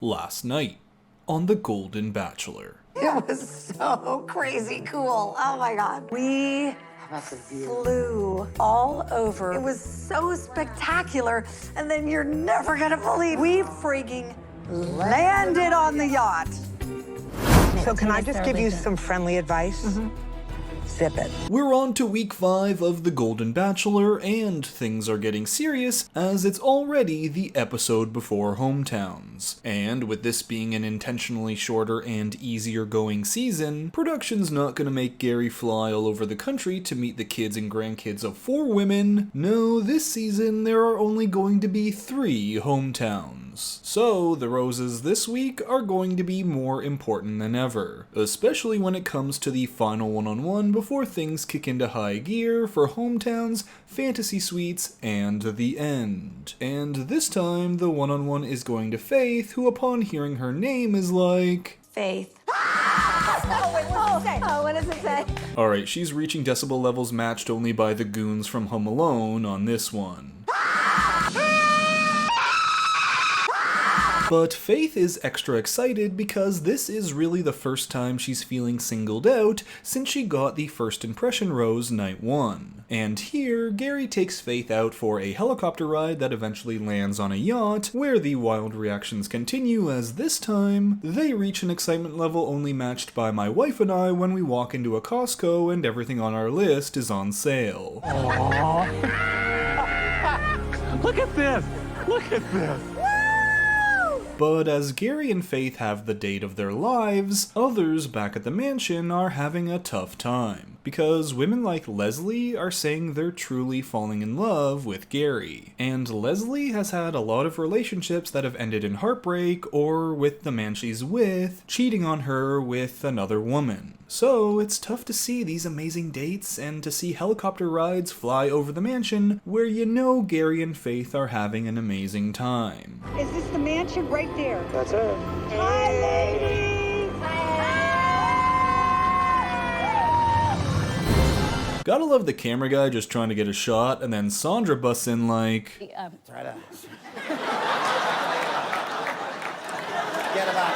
last night on The Golden Bachelor. It was so crazy cool. Oh my God. We flew all over. It was so spectacular. And then you're never gonna believe we freaking landed on the yacht. So can I just give you some friendly advice? Zip it. We're on to week 5 of The Golden Bachelor, and things are getting serious as it's already the episode before hometowns. And with this being an intentionally shorter and easier going season, production's not gonna make Gary fly all over the country to meet the kids and grandkids of 4 women. No, this season there are only going to be 3 hometowns. So the roses this week are going to be more important than ever, especially when it comes to the final one-on-one before things kick into high gear for hometowns, fantasy suites, and the end. And this time the one-on-one is going to Faith, who upon hearing her name is like, Faith. What does it say? alright, she's reaching decibel levels matched only by the goons from Home Alone on this one. But Faith is extra excited because this is really the first time she's feeling singled out since she got the first impression rose night 1. And here, Gary takes Faith out for a helicopter ride that eventually lands on a yacht, where the wild reactions continue as this time, they reach an excitement level only matched by my wife and I when we walk into a Costco and everything on our list is on sale. Look at this! Look at this! But as Gary and Faith have the date of their lives, others back at the mansion are having a tough time. Because women like Leslie are saying they're truly falling in love with Gary. And Leslie has had a lot of relationships that have ended in heartbreak, or with the man she's with cheating on her with another woman. So it's tough to see these amazing dates and to see helicopter rides fly over the mansion where you know Gary and Faith are having an amazing time. Is this the mansion right there? That's it. Hi, ladies! Gotta love the camera guy just trying to get a shot, and then Sandra busts in like, Try to get about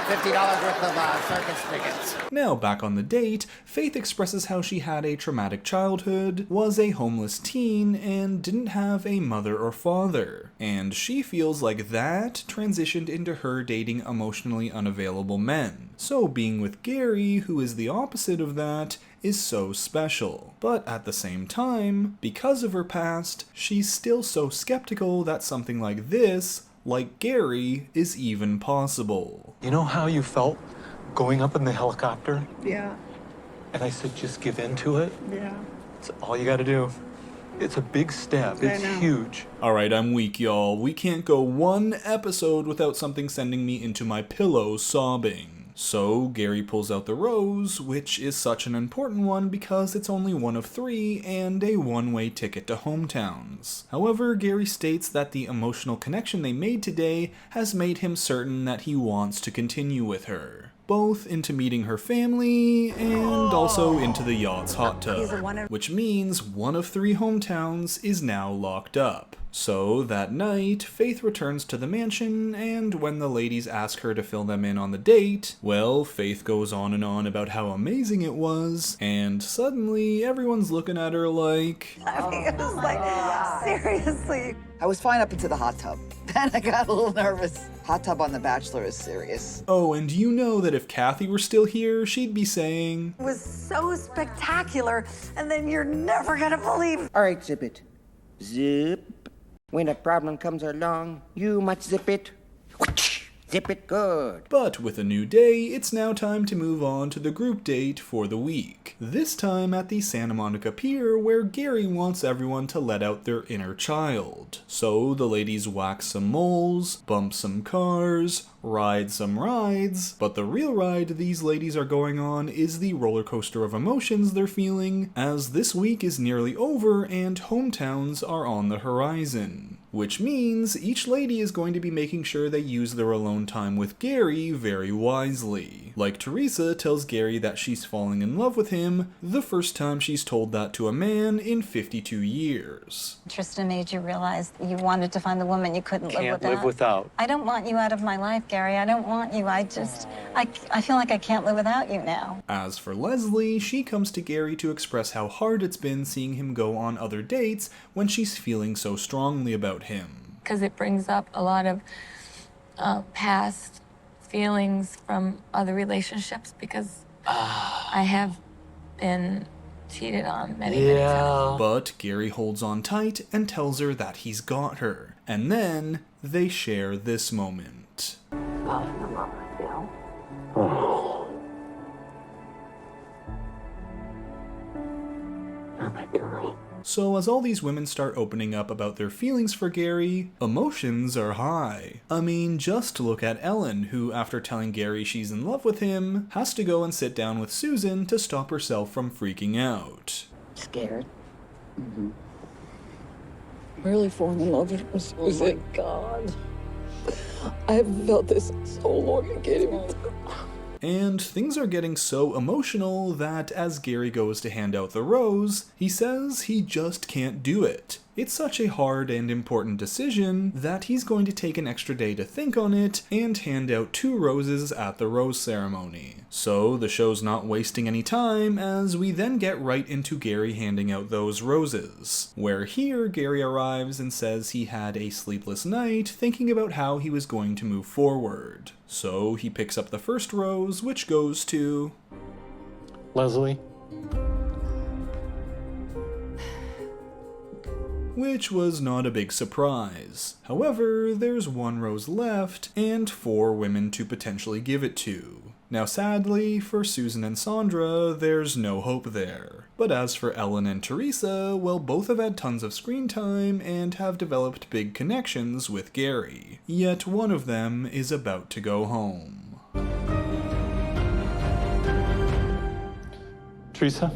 $50 worth of circus tickets. Now back on the date, Faith expresses how she had a traumatic childhood, was a homeless teen, and didn't have a mother or father. And she feels like that transitioned into her dating emotionally unavailable men. So being with Gary, who is the opposite of that, is so special. But at the same time, because of her past, she's still so skeptical that something like this, like Gary, is even possible. You know how you felt going up in the helicopter? Yeah, And I said, just give in to it. yeah. It's all you gotta do. It's a big step. It's know. huge. Alright, I'm weak, y'all. We can't go one episode without something sending me into my pillow sobbing. So Gary pulls out the rose, which is such an important one because it's only one of 3 and a one-way ticket to hometowns. However, Gary states that the emotional connection they made today has made him certain that he wants to continue with her. Both into meeting her family and also into the yacht's hot tub. Which means one of 3 hometowns is now locked up. So that night, Faith returns to the mansion, and when the ladies ask her to fill them in on the date, well, Faith goes on and on about how amazing it was, and suddenly everyone's looking at her like, I mean, it was like, seriously. I was fine up into the hot tub. Then I got a little nervous. Hot tub on The Bachelor is serious. oh, and you know that if Kathy were still here, she'd be saying, It was so spectacular. And then you're never gonna believe. All right, zip it. Zip. When a problem comes along, you must zip it. Zip it good. But with a new day, it's now time to move on to the group date for the week. This time at the Santa Monica Pier, where Gary wants everyone to let out their inner child. So the ladies whack some moles, bump some cars, ride some rides, but the real ride these ladies are going on is the roller coaster of emotions they're feeling, as this week is nearly over and hometowns are on the horizon. which means each lady is going to be making sure they use their alone time with Gary very wisely. Like Teresa tells Gary that she's falling in love with him the first time she's told that to a man in 52 years. Tristan made you realize that you wanted to find the woman you couldn't live Can't without. live without. I don't want you out of my life, Gary. I don't want you. I feel like I can't live without you now. As for Leslie, she comes to Gary to express how hard it's been seeing him go on other dates when she's feeling so strongly about him. Because it brings up a lot of past feelings from other relationships, because I have been cheated on many times. But Gary holds on tight and tells her that he's got her. And then they share this moment. So as all these women start opening up about their feelings for Gary, emotions are high. I mean, just look at Ellen, who after telling Gary she's in love with him, has to go and sit down with Susan to stop herself from freaking out. Scared? Really falling in love with him, Susan. Oh my God. I haven't felt this in so long again. And things are getting so emotional that as Gary goes to hand out the rose, he says he just can't do it. It's such a hard and important decision that he's going to take an extra day to think on it and hand out 2 roses at the rose ceremony. So the show's not wasting any time as we then get right into Gary handing out those roses, where here Gary arrives and says he had a sleepless night thinking about how he was going to move forward. So he picks up the first rose, which goes to Leslie? which was not a big surprise. However, there's 1 rose left and 4 women to potentially give it to. Now sadly, for Susan and Sandra, there's no hope there. But as for Ellen and Teresa, well, both have had tons of screen time and have developed big connections with Gary. Yet one of them is about to go home. Teresa?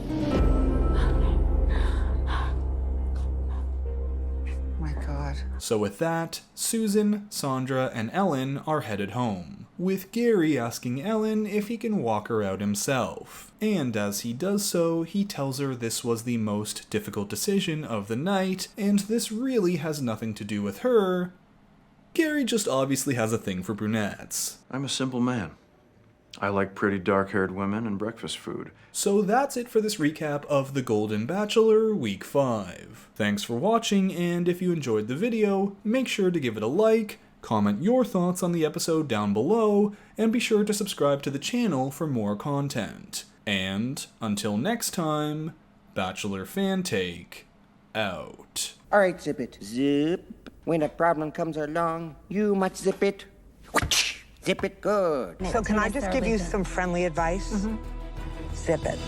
So with that, Susan, Sandra, and Ellen are headed home, with Gary asking Ellen if he can walk her out himself. And as he does so, he tells her this was the most difficult decision of the night, and this really has nothing to do with her. Gary just obviously has a thing for brunettes. I'm a simple man. I like pretty dark-haired women and breakfast food. So that's it for this recap of The Golden Bachelor Week 5. Thanks for watching, and if you enjoyed the video, make sure to give it a like, comment your thoughts on the episode down below, and be sure to subscribe to the channel for more content. And until next time, Bachelor Fantake out. All right, zip it. Zip. When a problem comes along, you must zip it. Zip it good. So can I just give you some friendly advice? Zip it.